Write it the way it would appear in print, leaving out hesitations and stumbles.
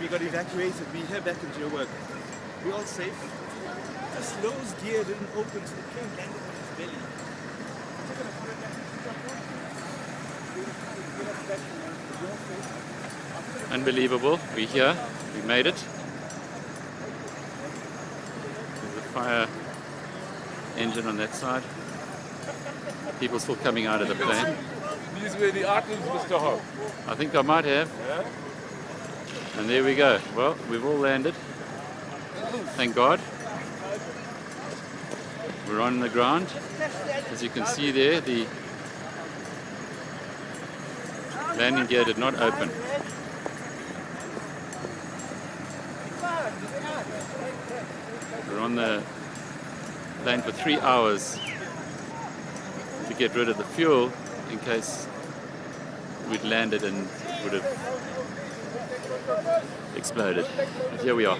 we got evacuated. We're here back in Joburg. We're all safe. Just Lowe's gear didn't open, so the plane landed on its belly. Unbelievable. We're here. We made it. There's a fire engine on that side. People still coming out of the plane. These were the items, Mr. Hogg. I think I might have. Yeah? And there we go. Well, we've all landed. Thank God. We're on the ground. As you can see there, the landing gear did not open. We're on the plane for 3 hours to get rid of the fuel in case we'd landed and would have exploded. But here we are.